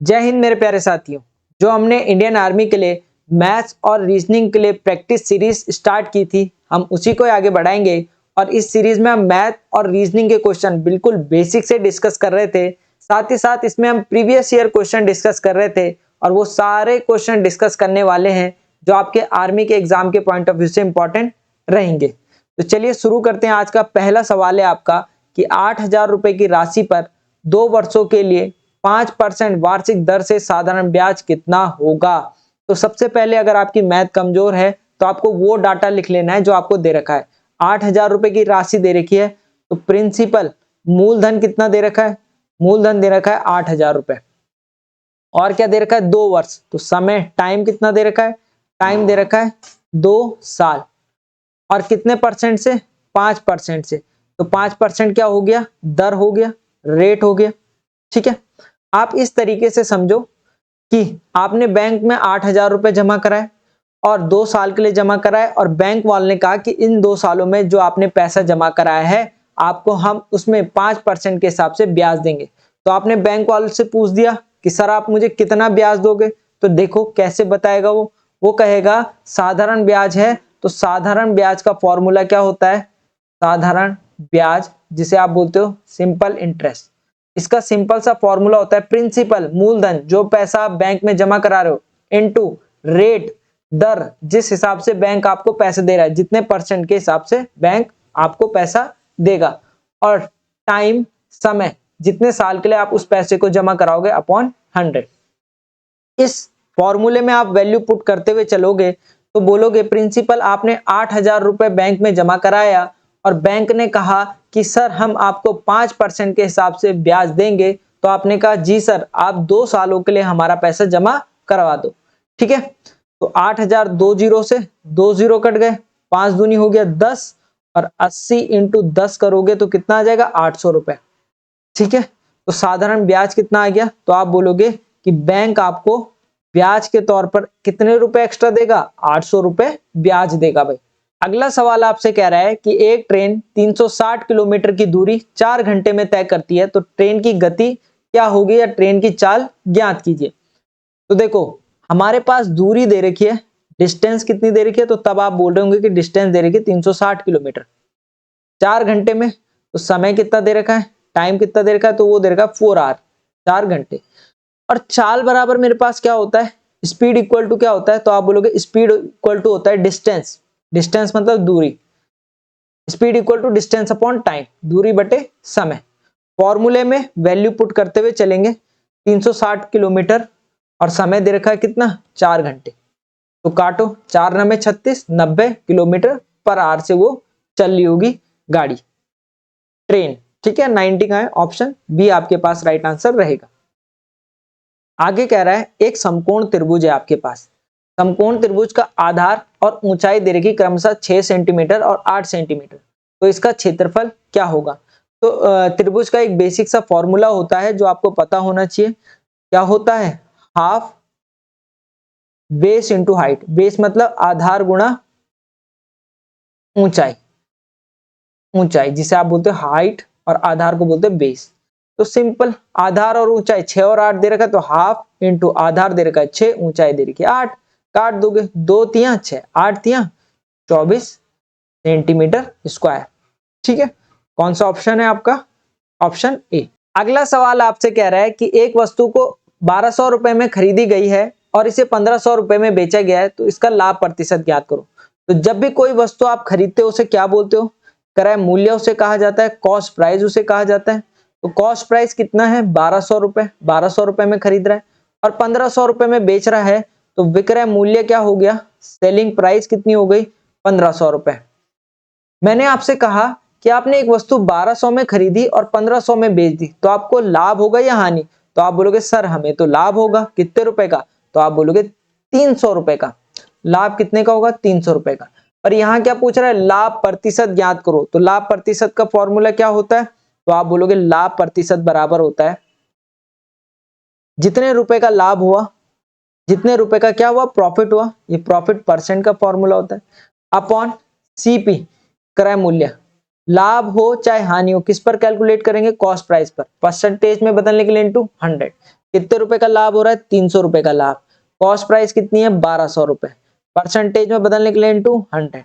जय हिंद मेरे प्यारे साथियों। जो हमने इंडियन आर्मी के लिए मैथ्स और रीजनिंग के लिए प्रैक्टिस सीरीज स्टार्ट की थी, हम उसी को आगे बढ़ाएंगे। और इस सीरीज में हम मैथ और रीजनिंग के क्वेश्चन बिल्कुल बेसिक से डिस्कस कर रहे थे। साथ ही साथ इसमें हम प्रीवियस ईयर क्वेश्चन डिस्कस कर रहे थे और वो सारे क्वेश्चन डिस्कस करने वाले हैं जो आपके आर्मी के एग्जाम के पॉइंट ऑफ व्यू से इंपॉर्टेंट रहेंगे। तो चलिए शुरू करते हैं। आज का पहला सवाल है आपका कि 8,000 रुपए की राशि पर 2 वर्षों के लिए 5% वार्षिक दर से साधारण ब्याज कितना होगा। तो सबसे पहले अगर आपकी मैथ कमजोर है तो आपको वो डाटा लिख लेना है जो आपको दे रखा है। 8,000 रुपए की राशि दे रखी है तो प्रिंसिपल मूलधन कितना दे रखा है, मूलधन दे रखा है 8,000 रुपए। और क्या दे रखा है, 2 वर्ष। तो समय टाइम कितना दे रखा है, टाइम दे रखा है 2 साल। और कितने परसेंट से, 5% से। तो 5% क्या हो गया, दर हो गया, रेट हो गया। ठीक है, आप इस तरीके से समझो कि आपने बैंक में 8,000 रुपए जमा कराए और 2 साल के लिए जमा कराए और बैंक वाले ने कहा कि इन 2 सालों में जो आपने पैसा जमा कराया है आपको हम उसमें 5% के हिसाब से ब्याज देंगे। तो आपने बैंक वाले से पूछ दिया कि सर आप मुझे कितना ब्याज दोगे। तो देखो कैसे बताएगा वो कहेगा साधारण ब्याज है। तो साधारण ब्याज का फॉर्मूला क्या होता है, साधारण ब्याज जिसे आप बोलते हो सिंपल इंटरेस्ट। इसका सिंपल सा फॉर्मूला होता है प्रिंसिपल मूलधन जो पैसा आप बैंक में जमा करा रहे हो इनटू रेट दर जिस हिसाब से बैंक आपको पैसे दे रहा है, जितने परसेंट के हिसाब से बैंक आपको पैसा देगा, और टाइम समय जितने साल के लिए आप उस पैसे को जमा कराओगे अपॉन 100। इस फॉर्मूले में आप वैल्यू पुट करते हुए चलोगे तो बोलोगे प्रिंसिपल आपने 8,000 रुपए बैंक में जमा कराया और बैंक ने कहा कि सर हम आपको 5% के हिसाब से ब्याज देंगे। तो आपने कहा जी सर आप 2 सालों के लिए हमारा पैसा जमा करवा दो। ठीक है, तो 8,000 2 जीरो से 2 जीरो कट गए, 5 दूनी हो गया 10 और 80 इंटू 10 करोगे तो कितना आ जाएगा, 800 रुपए। ठीक है, तो साधारण ब्याज कितना आ गया, तो आप बोलोगे कि बैंक आपको ब्याज के तौर पर कितने रुपए एक्स्ट्रा देगा, 800 रुपए ब्याज देगा भाई। अगला सवाल आपसे कह रहा है कि एक ट्रेन 360 किलोमीटर की दूरी 4 घंटे में तय करती है तो ट्रेन की गति क्या होगी या ट्रेन की चाल ज्ञात कीजिए। तो देखो हमारे पास दूरी दे रखी है, डिस्टेंस कितनी दे रखी है, तो तब आप बोल रहे होंगे कि डिस्टेंस दे रखी है 360 किलोमीटर 4 घंटे में। तो समय कितना दे रखा है, टाइम कितना दे रखा है, तो वो दे रखा है 4 आवर, 4 घंटे। और चाल बराबर मेरे पास क्या होता है, स्पीड इक्वल टू क्या होता है, तो आप बोलोगे स्पीड इक्वल टू होता है डिस्टेंस, डिस्टेंस मतलब दूरी, speed equal to distance upon time, दूरी बटे समय। फॉर्मूले में वैल्यू पुट करते हुए चलेंगे, 360 किलोमीटर और समय दे रखा है कितना, 4 घंटे। तो काटो, 4 9 36, 90 किलोमीटर पर आवर से वो चल रही होगी गाड़ी, ट्रेन। ठीक है, 90 का है, ऑप्शन बी आपके पास राइट आंसर रहेगा। आगे कह रहा है एक समकोण त्रिभुज है आपके पास। समकोण त्रिभुज का आधार और ऊंचाई दे रखी क्रमशः 6 सेंटीमीटर और 8 सेंटीमीटर। तो इसका क्षेत्रफल क्या होगा। तो त्रिभुज का एक बेसिक सा फॉर्मूला होता है जो आपको पता होना चाहिए। क्या होता है, half base into height. Base मतलब आधार गुणा ऊंचाई, ऊंचाई जिसे आप बोलते हो हाइट और आधार को बोलते हैं बेस। तो सिंपल, आधार और ऊंचाई 6 और 8 दे रखा है तो हाफ इंटू आधार दे रखा है 6, ऊंचाई दे रखी है 8। काट दोगे, 2 तिया 6, 8 तिया 24 सेंटीमीटर स्क्वायर। ठीक है, कौन सा ऑप्शन है आपका, ऑप्शन ए। अगला सवाल आपसे कह रहा है कि एक वस्तु को 1200 रुपए में खरीदी गई है और इसे 1500 रुपए में बेचा गया है तो इसका लाभ प्रतिशत ज्ञात करो। तो जब भी कोई वस्तु आप खरीदते हो उसे क्या बोलते हो, क्रय मूल्य उसे कहा जाता है, कॉस्ट प्राइस उसे कहा जाता है। तो कॉस्ट प्राइस कितना है, 1200 रुपए, 1200 रुपए में खरीद रहा है और 1500 रुपए में बेच रहा है। तो विक्रय मूल्य क्या हो गया, सेलिंग प्राइस कितनी हो गई, 1500 रुपए। मैंने आपसे कहा कि आपने एक वस्तु 1200 में खरीदी और 1500 में बेच दी तो आपको लाभ होगा या हानि। तो आप बोलोगे सर हमें तो लाभ होगा, कितने रुपए का, तो आप बोलोगे 300 रुपए का। लाभ कितने का होगा, 300 रुपए का। पर यहाँ क्या पूछ रहा है, लाभ प्रतिशत ज्ञात करो। तो लाभ प्रतिशत का फॉर्मूला क्या होता है, तो आप बोलोगे लाभ प्रतिशत बराबर होता है जितने रुपए का लाभ हुआ, जितने रुपए का क्या हुआ, प्रॉफिट हुआ, ये प्रॉफिट परसेंट का फॉर्मूला होता है, अपॉन सीपी क्रय मूल्य। लाभ हो चाहे हानि हो किस पर कैलकुलेट करेंगे, कॉस्ट प्राइस पर, परसेंटेज में बदलने के लिए इनटू 100। कितने रुपए का लाभ हो रहा है? 300 रुपए का लाभ। कॉस्ट प्राइस कितनी है? 1200 रुपए। परसेंटेज में बदलने के लिए इनटू 100।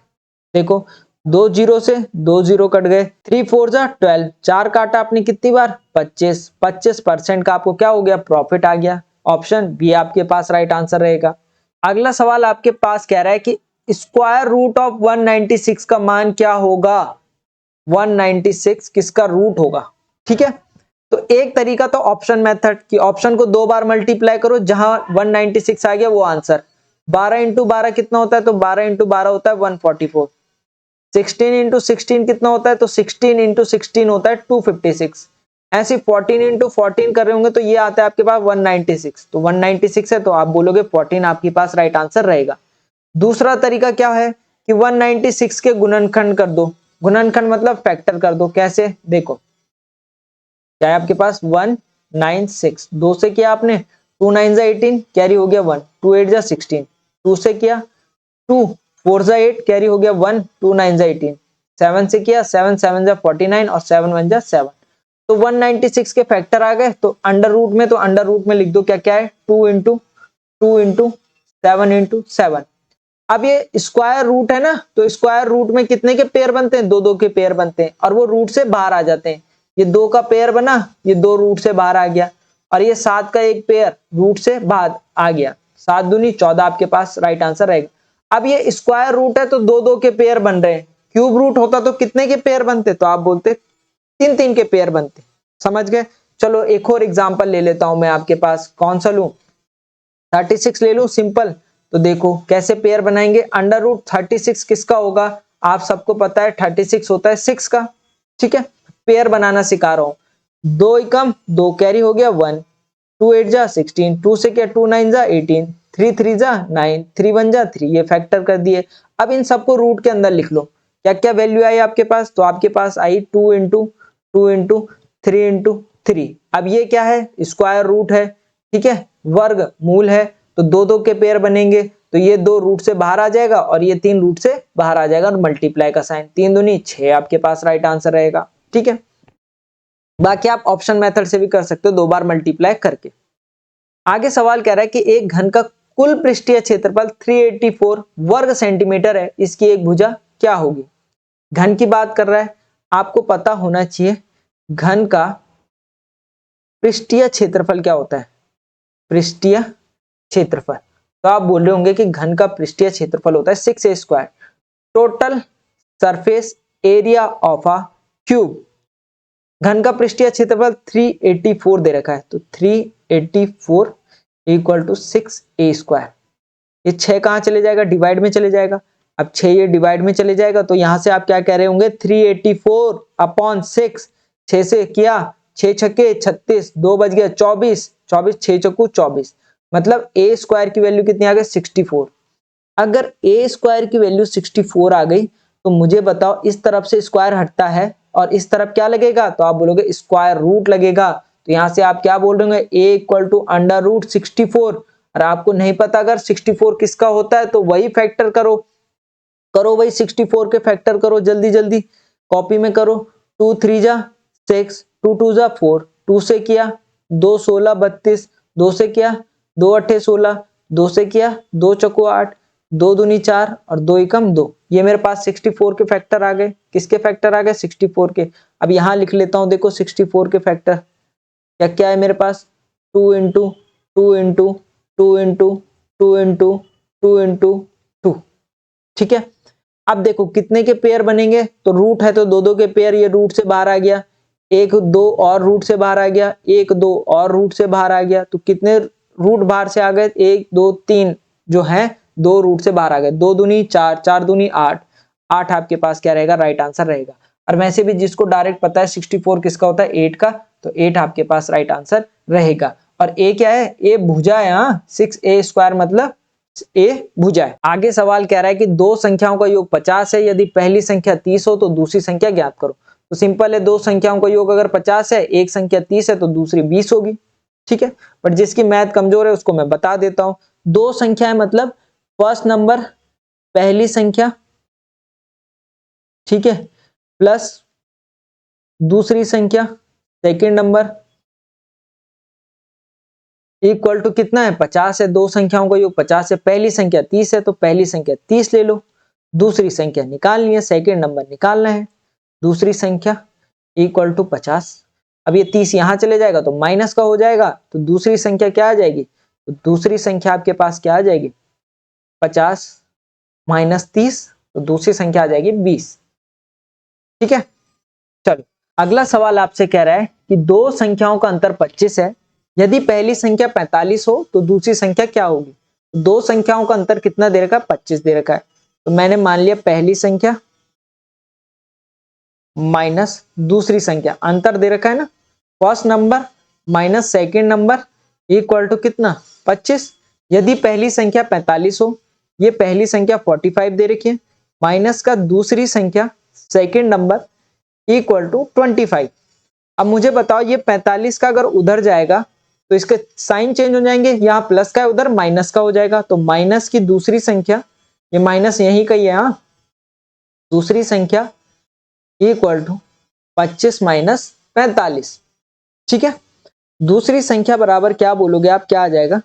देखो, 2 जीरो से 2 जीरो कट गए, 3 4 जा 12, 4 काटा आपने कितनी बार? 25। 25% का आपको क्या हो गया? प्रॉफिट आ गया। ऑप्शन बी आपके पास राइट आंसर रहेगा। अगला सवाल आपके पास कह रहा है कि स्क्वायर रूट ऑफ 196 का मान क्या होगा? 196 किसका रूट होगा? ठीक है, तो एक तरीका तो ऑप्शन मेथड कि ऑप्शन को 2 बार मल्टीप्लाई करो, जहां 196 आ गया वो आंसर। 12 इंटू 12 कितना होता है? तो 12 इंटू 12 होता है 144। 16 इंटू 16 कितना होता है? तो 16 इंटू 16 होता है 256। ऐसे 14 इंटू 14 कर रहे होंगे तो ये आता है आपके पास 196। तो 196 है तो आप बोलोगे 14 आपके पास राइट आंसर रहेगा। दूसरा तरीका क्या है कि 196 के गुणनखंड कर दो। गुणनखंड मतलब फैक्टर कर दो। कैसे? देखो, क्या है आपके पास? 196, 2 से किया आपने, 2 9 जा 18, कैरी हो गया 1, 2 8 जा 16, 2 से किया 2 4 जा 8, कैरी हो गया 1, 2 9 जा 18, 7 से किया 7 7 जा 49 और 7 1 जा 7। तो 196 के फैक्टर आ गए, तो अंडर रूट में, तो अंडर रूट में लिख दो क्या क्या है? 2 इंटू 2 इंटू 7 इंटू 7। अब ये स्क्वायर रूट है ना, तो स्क्वायर रूट में कितने के पेयर बनते हैं? 2 2 के पेयर बनते हैं, और वो रूट से बाहर आ जाते हैं। ये 2 का पेयर बना, ये 2 रूट से बाहर आ गया, और ये 7 का एक पेयर रूट से बाहर आ गया। 7 दूनी 14 आपके पास राइट आंसर रहेगा। अब ये स्क्वायर रूट है तो 2 2 के पेयर बन रहे हैं। क्यूब रूट होता तो कितने के पेयर बनते? तो आप बोलते 3 3 के पेयर बनते। समझ गए? चलो एक और एग्जांपल ले लेता हूं मैं आपके पास। कौन सा लूं? 36 ले लूं सिंपल। तो देखो कैसे पेयर बनाएंगे। अंडर रूट 36 किसका होगा? आप सबको पता है 36 होता है 6 का। ठीक है, पेयर बनाना सिखा रहा हूं। 2 एकम 2, कैरी हो गया 1, 2 8 जा 16, 2 से क्या 2 9 जा 18, 3 3 जा 9, 3 1 जा 3, ये फैक्टर कर दिए। अब इन सबको रूट के अंदर लिख लो। क्या क्या वैल्यू आई आपके पास? तो आपके पास आई 2 इंटू 2 इंटू 3 इंटू 3। अब ये क्या है? स्क्वायर रूट है। ठीक है, वर्ग मूल है, तो 2 2 के पेयर बनेंगे, तो ये 2 रूट से बाहर आ जाएगा और ये 3 रूट से बाहर आ जाएगा, और मल्टीप्लाई का साइन, 3 दूनी 6 आपके पास राइट आंसर रहेगा। ठीक है, बाकी आप ऑप्शन मेथड से भी कर सकते हो 2 बार मल्टीप्लाई करके। आगे सवाल कह रहा है कि एक घन का कुल पृष्ठीय क्षेत्रफल 384 वर्ग सेंटीमीटर है, इसकी एक भुजा क्या होगी? घन की बात कर रहा है, आपको पता होना चाहिए घन का पृष्ठीय क्षेत्रफल क्या होता है। पृष्ठीय क्षेत्रफल, तो आप बोल रहे होंगे कि घन का पृष्ठीय क्षेत्रफल होता है 6a square, total surface area of a cube. घन का पृष्ठीय क्षेत्रफल 384 दे रखा है, तो 384 इक्वल टू 6a स्क्वायर। ये 6 कहां चले जाएगा? डिवाइड में चले जाएगा। अब 6 ये डिवाइड में चले जाएगा, तो यहां से आप क्या कह रहे होंगे? 384 अपॉन 6, 6 से किया 6 छक्के 36, 2 बज गया 24, 24 6 चक्कू 24, मतलब ए स्क्वायर की वैल्यू कितनी आ गई? 64। अगर ए स्क्वायर की वैल्यू 64 आ गई, तो मुझे बताओ इस तरफ से स्क्वायर हटता है और इस तरफ क्या लगेगा? तो आप बोलोगे स्क्वायर रूट लगेगा। तो यहां से आप क्या बोल रहे होंगे? ए इक्वल टू अंडर रूट 64। और आपको नहीं पता अगर 64 किसका होता है, तो वही फैक्टर करो, करो वही 64 के फैक्टर करो, जल्दी जल्दी कॉपी में करो। 2 3 जा 6, 2 2 जा 4, 2 से किया 2 16 32, 2 से किया 2 8 16, 2 से किया 2 चौको 8, 2 दूनी 4 और 2 एकम 2। ये मेरे पास 64 के फैक्टर आ गए। किसके फैक्टर आ गए? 64 के। अब यहां लिख लेता हूं, देखो 64 के फैक्टर क्या क्या है मेरे पास? 2 into 2 into 2 into 2 into 2 into 2। ठीक है, अब देखो कितने के पेयर बनेंगे? तो रूट है तो 2 2 के पेयर, ये रूट से बाहर आ गया, एक 2 और रूट से बाहर आ गया, एक 2 और रूट से बाहर आ गया, तो कितने रूट बाहर से आ गए? 1 2 3 जो है 2 रूट से बाहर आ गए। 2 दूनी 4, 4 दूनी 8, 8 आपके पास क्या रहेगा? राइट आंसर रहेगा। और वैसे भी जिसको डायरेक्ट पता है 64 किसका होता है? 8 का, तो 8 आपके पास राइट आंसर रहेगा। और ए क्या है? ए भुजा है। हाँ, 6a स्क्वायर मतलब ए भुजा है। आगे सवाल कह रहा है कि दो संख्याओं का योग 50 है, यदि पहली संख्या 30 हो तो दूसरी संख्या ज्ञात करो। तो सिंपल है, दो संख्याओं का योग अगर 50 है, एक संख्या 30 है, तो दूसरी 20 होगी। ठीक है, बट जिसकी मैथ कमजोर है उसको मैं बता देता हूं। दो संख्याएं मतलब फर्स्ट नंबर पहली संख्या, ठीक है, प्लस दूसरी संख्या सेकंड नंबर, इक्वल टू कितना है 50 है, दो संख्याओं का योग 50 है, पहली संख्या 30 है तो पहली संख्या 30 ले लो, दूसरी संख्या निकालनी है, सेकंड नंबर निकालना है, दूसरी संख्या इक्वल टू 50। अब ये 30 यहां चले जाएगा तो माइनस का हो जाएगा, तो दूसरी संख्या क्या आ जाएगी, तो दूसरी संख्या आपके पास क्या आ जाएगी 50 माइनस 30, तो दूसरी संख्या आ जाएगी 20। ठीक है, चलो अगला सवाल आपसे कह रहा है कि दो संख्याओं का अंतर 25 है, यदि पहली संख्या 45 हो तो दूसरी संख्या क्या होगी। दो संख्याओं का अंतर कितना दे रखा है 25 दे रखा है, तो मैंने मान लिया पहली संख्या माइनस दूसरी संख्या, अंतर दे रखा है ना, first number minus second number equal to कितना 25। यदि पहली संख्या 45 हो, ये पहली संख्या 45 दे रखी है, माइनस का दूसरी संख्या सेकेंड नंबर इक्वल टू 25। अब मुझे बताओ ये 45 का अगर उधर जाएगा तो इसके साइन चेंज हो जाएंगे, यहाँ प्लस का है उधर माइनस का हो जाएगा, तो माइनस की दूसरी संख्या, ये माइनस यही का ही है, हाँ दूसरी संख्या इक्वल टू 25 माइनस 45। ठीक है, दूसरी संख्या बराबर क्या बोलोगे आप, क्या आ जाएगा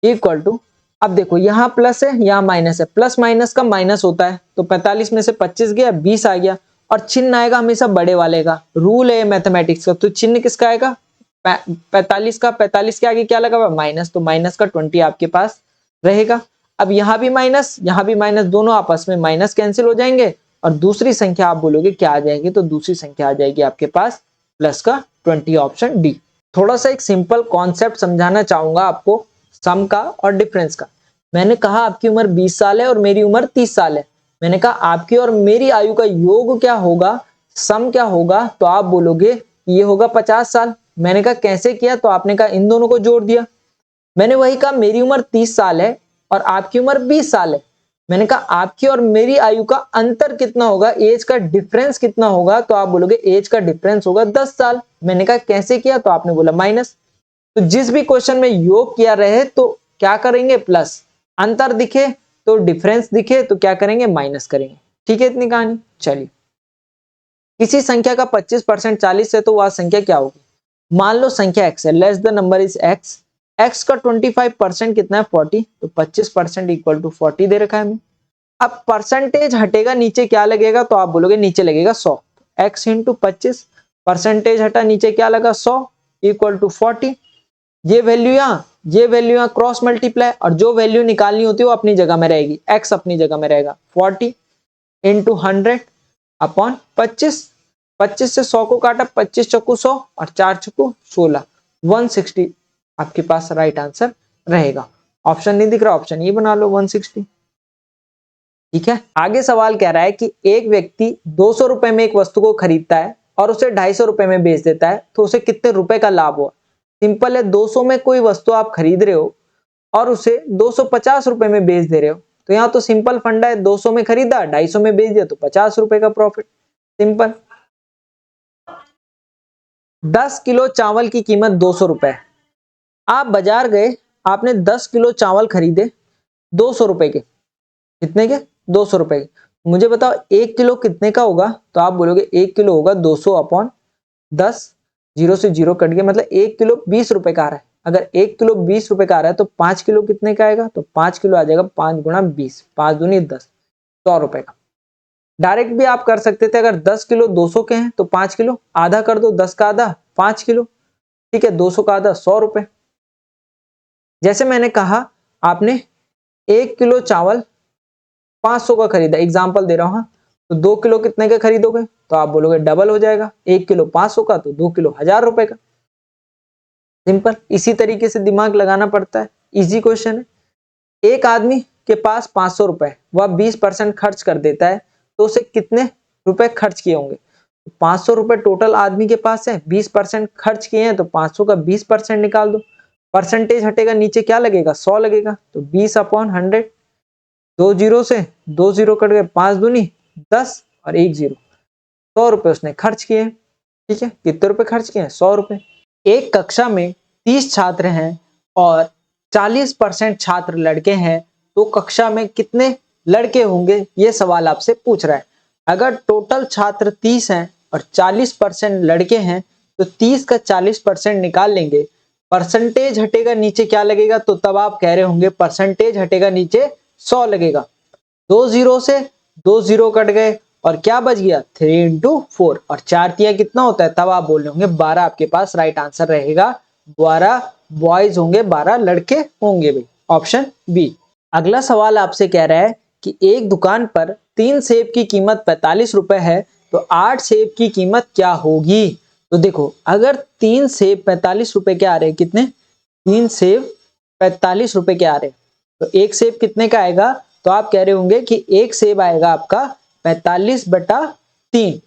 इक्वल टू, अब देखो यहाँ प्लस है यहाँ माइनस है, प्लस माइनस का माइनस होता है, तो 45 में से 25 गया 20 आ गया, और चिन्ह आएगा हमेशा बड़े वाले का, रूल है मैथमेटिक्स का, तो चिन्ह किसका आएगा 45 का, 45 के आगे क्या लगा हुआ माइनस, तो माइनस का 20 आपके पास रहेगा। अब यहाँ भी माइनस दोनों आपस में माइनस कैंसिल हो जाएंगे, और दूसरी संख्या आप बोलोगे क्या आ जाएगी, तो दूसरी संख्या आ जाएगी आपके पास प्लस का 20, ऑप्शन डी। थोड़ा सा एक सिंपल कॉन्सेप्ट समझाना चाहूंगा आपको सम का और डिफरेंस का। मैंने कहा आपकी उम्र 20 साल है और मेरी उम्र 30 साल है, मैंने कहा आपकी और मेरी आयु का योग क्या होगा, सम क्या होगा, तो आप बोलोगे ये होगा 50 साल। मैंने कहा कैसे किया, तो आपने कहा इन दोनों को जोड़ दिया। मैंने वही कहा मेरी उम्र 30 साल है और आपकी उम्र 20 साल है, मैंने कहा आपकी और मेरी आयु का अंतर कितना होगा, एज का डिफरेंस कितना होगा, तो आप बोलोगे एज का डिफरेंस होगा 10 साल। मैंने कहा कैसे किया, तो आपने बोला माइनस। तो जिस भी क्वेश्चन में योग किया रहे तो क्या करेंगे प्लस, अंतर दिखे तो डिफरेंस दिखे तो क्या करेंगे माइनस करेंगे। ठीक है इतनी कहानी। चलिए, किसी संख्या का 25% 40 है तो वह संख्या क्या होगी। मान लो संख्या x है, less the number is x, x का 25% कितना है 40, तो 25% इक्वल टू 40 दे रखा है हमें। अब परसेंटेज हटेगा नीचे क्या लगेगा, तो आप बोलोगे नीचे लगेगा 100, x इंटू 25, परसेंटेज हटा नीचे क्या लगा 100 इक्वल टू 40। ये वैल्यू यहाँ क्रॉस मल्टीप्लाई, और जो वैल्यू निकालनी होती है वो अपनी जगह में रहेगी, x अपनी जगह में रहेगा, 40 इंटू 100 अपॉन 25, 25 से 100 को काटा, 25 चक्कू 100 और 4 चक्कू 16, 160 आपके पास राइट आंसर रहेगा। ऑप्शन नहीं दिख रहा, ऑप्शन ये बना लो 160। ठीक है, आगे सवाल कह रहा है कि एक व्यक्ति 200 रुपए में एक वस्तु को खरीदता है और उसे 250 रुपए में बेच देता है, तो उसे कितने रुपए का लाभ हुआ। सिंपल है, 200 में कोई वस्तु आप खरीद रहे हो और उसे 250 रुपए में बेच दे रहे हो, तो यहाँ तो सिंपल फंडा है, 200 में खरीदा 250 में बेच दिया तो 50 रुपए का प्रॉफिट, सिंपल। 10 किलो चावल की कीमत 200 रुपए, आप बाजार गए, आपने 10 किलो चावल खरीदे 200 रुपए के, कितने के 200 रुपए के। मुझे बताओ 1 किलो कितने का होगा, तो आप बोलोगे 1 किलो होगा 200 अपॉन 10, जीरो से जीरो कट गया, मतलब 1 किलो 20 रुपए का आ रहा है। अगर 1 किलो 20 रुपए का आ रहा है तो 5 किलो कितने का आएगा, तो 5 किलो आ जाएगा 5 गुणा 20, 5 दूनी 10, 100 रुपए का। डायरेक्ट भी आप कर सकते थे, अगर 10 किलो 200 के हैं तो 5 किलो आधा कर दो, 10 का आधा 5 किलो, ठीक है, 200 का आधा 100 रुपए। जैसे मैंने कहा आपने 1 किलो चावल 500 का खरीदा, एग्जाम्पल दे रहा हूं, तो 2 किलो कितने का खरीदोगे, तो आप बोलोगे डबल हो जाएगा, 1 किलो 500 का तो 2 किलो 1000 रुपए का। सिंपल, इसी तरीके से दिमाग लगाना पड़ता है, इजी क्वेश्चन है। एक आदमी के पास 500 रुपए, वह 20% खर्च कर देता है, तो उसे कितने रुपए खर्च किए होंगे। 500 रुपए टोटल आदमी के पास है, 20% खर्च किए हैं, तो 500 का 20% निकाल दो, परसेंटेज हटेगा नीचे क्या लगेगा 100 लगेगा, तो 20 अपॉन 100, 2 जीरो से 2 जीरो कट गए, 5 दूनी 10 और 1 जीरो, 100 रुपए उसने खर्च किए। ठीक है, कितने रुपए खर्च किए 100 रुपए। एक कक्षा में 30 छात्र हैं और 40% छात्र लड़के हैं, तो कक्षा में कितने लड़के होंगे, ये सवाल आपसे पूछ रहा है। अगर टोटल छात्र 30 हैं और 40% लड़के हैं, तो 30 का 40% निकाल लेंगे परसेंटेज हटेगा नीचे क्या लगेगा, तो तब आप कह रहे होंगे परसेंटेज हटेगा नीचे 100 लगेगा। 2 जीरो से 2 जीरो कट गए और क्या बच गया 3 इंटू 4 और 4 तिया कितना होता है, तब आप बोल रहे होंगे 12 आपके पास राइट आंसर रहेगा। 12 बॉयज होंगे, 12 लड़के होंगे भाई, ऑप्शन बी। अगला सवाल आपसे कह रहा है कि एक दुकान पर 3 सेब की कीमत 45 रुपए है तो 8 सेब की कीमत क्या होगी। तो देखो अगर 3 सेब 45 रुपए के आ रहे हैं, कितने 3 सेब 45 रुपए के आ रहे हैं, तो एक सेब कितने का आएगा, तो आप कह रहे होंगे कि एक सेब आएगा आपका 45/3।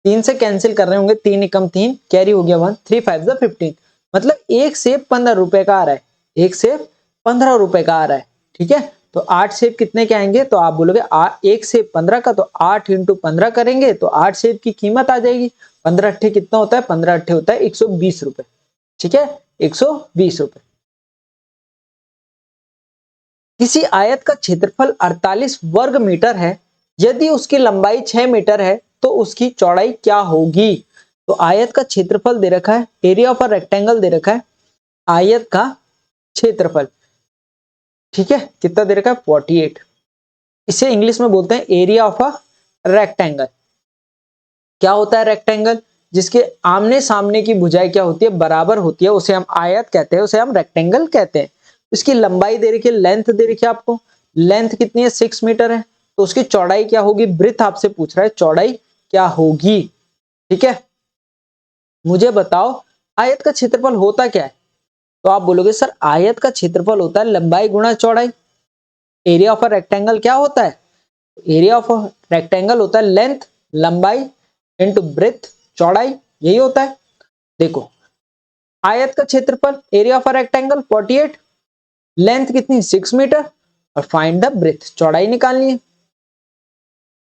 3 से कैंसिल कर रहे होंगे, 3 एकम 3 कैरी हो गया 1, 3 5 15, मतलब एक सेब 15 रुपए का आ रहा है, एक सेब 15 रुपए का आ रहा है। ठीक है, तो 8 सेब कितने के आएंगे, तो आप बोलोगे एक सेब 15 का, तो 8 इंटू 15 करेंगे तो 8 सेब की कीमत आ जाएगी। 15 अट्ठे कितना होता है, 15 अट्ठे होता है 120 रुपए। ठीक है, 120 रुपए। किसी आयत का क्षेत्रफल 48 वर्ग मीटर है, यदि उसकी लंबाई 6 मीटर है तो उसकी चौड़ाई क्या होगी। तो आयत का क्षेत्रफल दे रखा है, एरिया ऑफ अ रेक्टेंगल दे रखा है, आयत का क्षेत्रफल, ठीक है, कितना दे रखा है 48। इसे इंग्लिश में बोलते हैं एरिया ऑफ अ रेक्टेंगल। क्या होता है रेक्टेंगल, जिसके आमने सामने की भुजाएं क्या होती है, बराबर होती है, उसे हम आयत कहते हैं, उसे हम रेक्टेंगल कहते हैं। इसकी लंबाई दे रखी है, लेंथ दे रखी है आपको, लेंथ कितनी है 6 मीटर है, तो उसकी चौड़ाई क्या होगी, ब्रीथ आपसे पूछ रहा है चौड़ाई क्या होगी। ठीक है, मुझे बताओ आयत का क्षेत्रफल होता क्या है, तो आप बोलोगे सर आयत का क्षेत्रफल होता है लंबाई गुणा चौड़ाई। एरिया ऑफ अ रेक्टेंगल क्या होता है, एरिया ऑफ अ रेक्टेंगल होता है लेंथ लंबाई इंटू ब्रेथ चौड़ाई, यही होता है। देखो आयत का क्षेत्रफल area of a rectangle 48, length कितनी 6 मीटर और फाइंड द ब्रेथ चौड़ाई निकालनी है।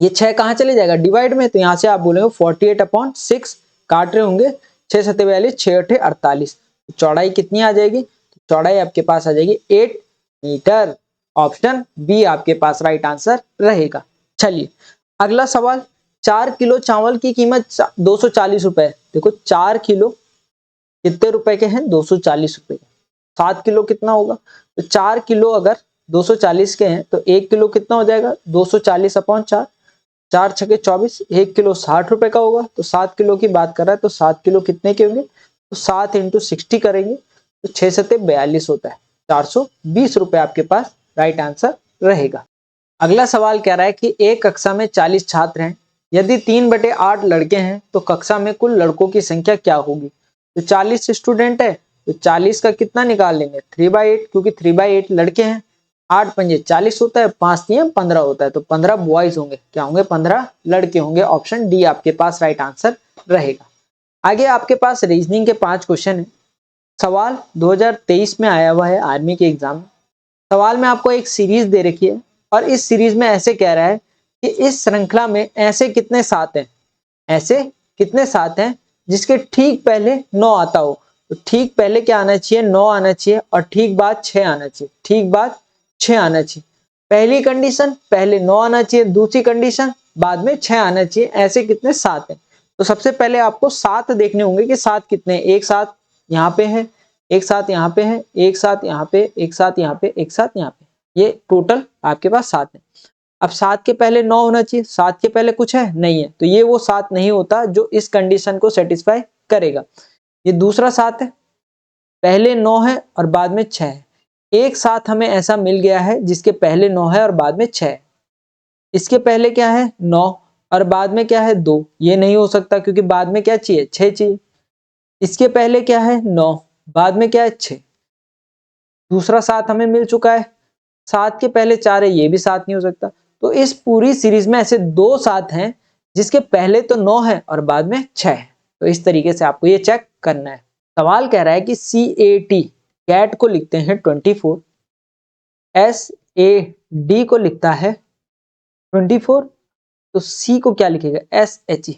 ये 6 कहां चले जाएगा डिवाइड में, तो यहां से आप बोलेंगे 48/6, काट रहे होंगे 6 सत्ते 42, 6 अठे 48, चौड़ाई कितनी आ जाएगी, चौड़ाई आपके पास आ जाएगी 8 मीटर। ऑप्शन बी आपके पास राइट आंसर रहेगा। चलिए अगला सवाल, 4 किलो चावल की कीमत 240 रुपए। देखो 4 किलो कितने रुपए के हैं 240 रुपए के, 7 किलो कितना होगा, तो 4 किलो अगर 240 के हैं तो 1 किलो कितना हो जाएगा 240/4, 4 छके 24, 1 किलो 60 रुपए का होगा। तो 7 किलो की बात कर रहा है तो 7 किलो कितने के होंगे, तो 7 इंटू 60 करेंगे तो 6 सत्ते 42 होता है, 420 रुपए आपके पास राइट आंसर रहेगा। अगला सवाल कह रहा है कि एक कक्षा में 40 छात्र हैं, यदि 3/8 लड़के हैं तो कक्षा में कुल लड़कों की संख्या क्या होगी। तो 40 स्टूडेंट है तो 40 का कितना निकाल लेंगे 3/8, क्योंकि 3/8 लड़के हैं, 8 पंजे 40 होता है, 5 तिये 15 होता है, तो 15 बॉयज होंगे, क्या होंगे 15 लड़के होंगे। ऑप्शन डी आपके पास राइट आंसर रहेगा। आगे आपके पास रीजनिंग के 5 क्वेश्चन है। सवाल 2023 में आया हुआ है आर्मी के एग्जाम में। सवाल में आपको एक सीरीज दे रखी है और इस सीरीज में ऐसे कह रहा है कि इस श्रृंखला में ऐसे कितने साथ हैं, ऐसे कितने साथ हैं जिसके ठीक पहले 9 आता हो। तो ठीक पहले क्या आना चाहिए 9 आना चाहिए और ठीक बाद 6 आना चाहिए, ठीक बाद 6 आना चाहिए। पहली कंडीशन पहले 9 आना चाहिए, दूसरी कंडीशन बाद में 6 आना चाहिए, ऐसे कितने साथ हैं। तो सबसे पहले आपको साथ देखने होंगे कि साथ कितने, एक साथ यहाँ पे है, एक साथ यहाँ पे है, एक साथ यहाँ पे, एक साथ यहाँ पे, एक साथ यहाँ पे, ये टोटल आपके पास 7 है। अब 7 के पहले 9 होना चाहिए, 7 के पहले कुछ है नहीं है, तो ये वो 7 नहीं होता जो इस कंडीशन को सेटिस्फाई करेगा। ये दूसरा 7 है, पहले 9 है और बाद में 6 है। एक साथ हमें ऐसा मिल गया है जिसके पहले 9 है और बाद में 6 है। इसके पहले क्या है 9 और बाद में क्या है 2, ये नहीं हो सकता क्योंकि बाद में क्या चाहिए 6 चाहिए। इसके पहले क्या है 9, बाद में क्या है 6, दूसरा 7 हमें मिल चुका है। 7 के पहले 4 है, ये भी 7 नहीं हो सकता। तो इस पूरी सीरीज में ऐसे 2 7 हैं जिसके पहले तो 9 है और बाद में 6 है। तो इस तरीके से आपको ये चेक करना है। सवाल कह रहा है कि CAT कैट को लिखते हैं 24, SAD को लिखता है 24, तो C को क्या लिखेगा SHE।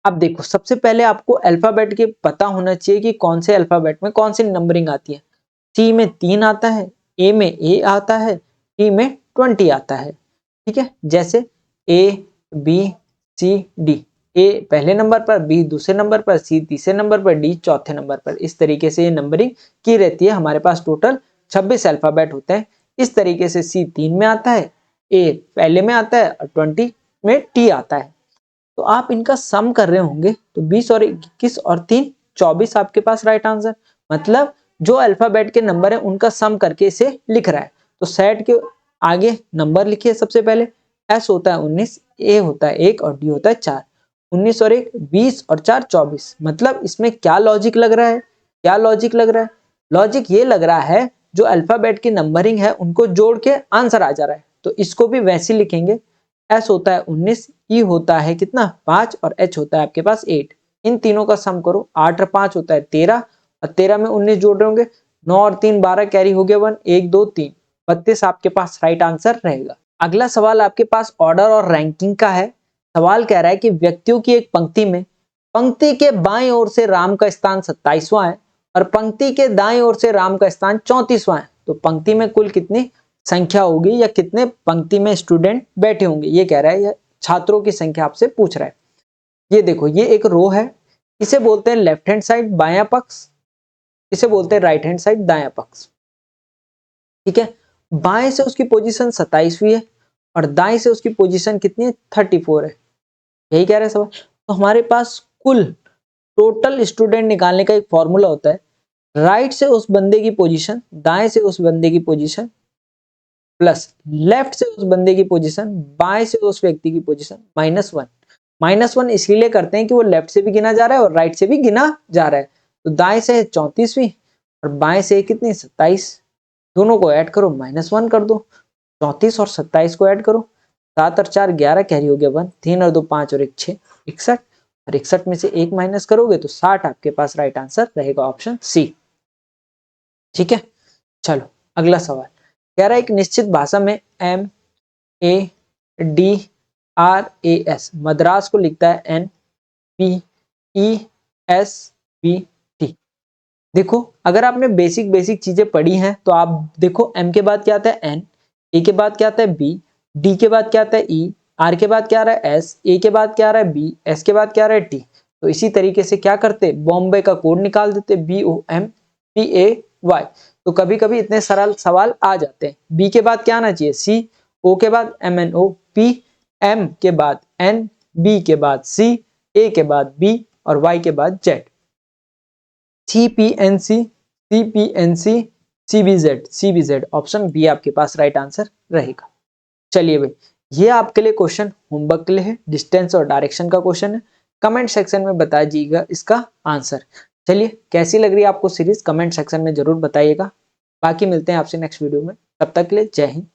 अब देखो सबसे पहले आपको अल्फाबेट के पता होना चाहिए कि कौन से अल्फाबेट में कौन सी नंबरिंग आती है। C में 3 आता है, A में A आता है, T में 20 आता है। ठीक है, जैसे A B C D, ए पहले नंबर पर, बी दूसरे नंबर पर, सी तीसरे नंबर पर, डी चौथे नंबर पर। इस तरीके से ये नंबरिंग की रहती है। हमारे पास टोटल 26 अल्फाबेट होते हैं। इस तरीके से सी 3 में आता है, ए पहले में आता है और 20 में टी आता है। तो आप इनका सम कर रहे होंगे तो 20 और 21 और 3 24 आपके पास राइट आंसर। मतलब जो अल्फाबेट के नंबर है उनका सम करके इसे लिख रहा है। तो सेट के आगे नंबर लिखिए। सबसे पहले एस होता है 19, ए होता है 1 और डी होता है 4। 19 और 1 20 और 4 24। मतलब इसमें क्या लॉजिक लग रहा है? क्या लॉजिक लग रहा है? लॉजिक ये लग रहा है जो अल्फाबेट की नंबरिंग है उनको जोड़ के आंसर आ जा रहा है। तो इसको भी वैसे ही लिखेंगे। एस होता है 19, ई होता है कितना 5 और एच होता है आपके पास 8। इन तीनों का सम करो। 8 और 5 होता है 13 और 13 में 19 जोड़ रहे होंगे। 9 और 3 12 कैरी हो गया 1, 1 2 3 32 आपके पास राइट आंसर रहेगा। अगला सवाल आपके पास ऑर्डर और रैंकिंग का है। सवाल कह रहा है कि व्यक्तियों की एक पंक्ति में पंक्ति के बाएं ओर से राम का स्थान 27वां है और पंक्ति के दाएं ओर से राम का स्थान 34वां है। तो पंक्ति में कुल कितनी संख्या होगी या कितने पंक्ति में स्टूडेंट बैठे होंगे, ये कह रहा है। छात्रों की संख्या आपसे पूछ रहा है। ये देखो, ये एक रो है, इसे बोलते हैं लेफ्ट हैंड साइड बायां पक्ष, इसे बोलते हैं राइट हैंड साइड दायां पक्ष। ठीक है, बाएं से उसकी पोजीशन 27वीं है और दाएं से उसकी पोजीशन कितनी है 34 है। यही कह रहे हैं सवाल। तो हमारे पास कुल टोटल स्टूडेंट निकालने का एक फॉर्मूला होता है। राइट से उस बंदे की पोजीशन, दाएं से उस बंदे की पोजीशन प्लस लेफ्ट से उस बंदे की पोजीशन, बाएं से उस व्यक्ति की पोजीशन -1। -1 इसलिए करते हैं कि वो लेफ्ट से भी गिना जा रहा है और राइट से भी गिना जा रहा है। तो दाएं से है 34वीं और बाएं से कितनी 27। दोनों को ऐड करो -1 कर दो। 34 और 27 को ऐड करो। 7 और 4 11 कैरी हो गया 1, 3 और 2 5 और 1 6 61 और 61 में से 1 माइनस करोगे तो 60 आपके पास राइट आंसर रहेगा ऑप्शन सी। ठीक है, चलो अगला सवाल कह रहा है एक निश्चित भाषा में MADRAS मद्रास को लिखता है NPESBT। देखो, अगर आपने बेसिक चीजें पढ़ी हैं तो आप देखो M के बाद क्या आता है N, A के बाद क्या आता है B, D के बाद क्या आता है E, R के बाद क्या आ रहा है S, A के बाद क्या आ रहा है B, S के बाद क्या आ रहा है T। तो इसी तरीके से क्या करते, बॉम्बे का कोड निकाल देते BOMBAY। तो कभी कभी इतने सरल सवाल आ जाते हैं। B के बाद क्या आना चाहिए C, O के बाद MNO, P, M के बाद N, B के बाद C, A के बाद B और Y के बाद Z। CPNC, CPNC, CBZ option B आपके पास राइट आंसर रहेगा। चलिए भाई, ये आपके लिए क्वेश्चन होमवर्क के लिए है। डिस्टेंस और डायरेक्शन का क्वेश्चन है। कमेंट सेक्शन में बताइएगा इसका आंसर। चलिए, कैसी लग रही है आपको सीरीज कमेंट सेक्शन में जरूर बताइएगा। बाकी मिलते हैं आपसे नेक्स्ट वीडियो में। तब तक के लिए जय हिंद।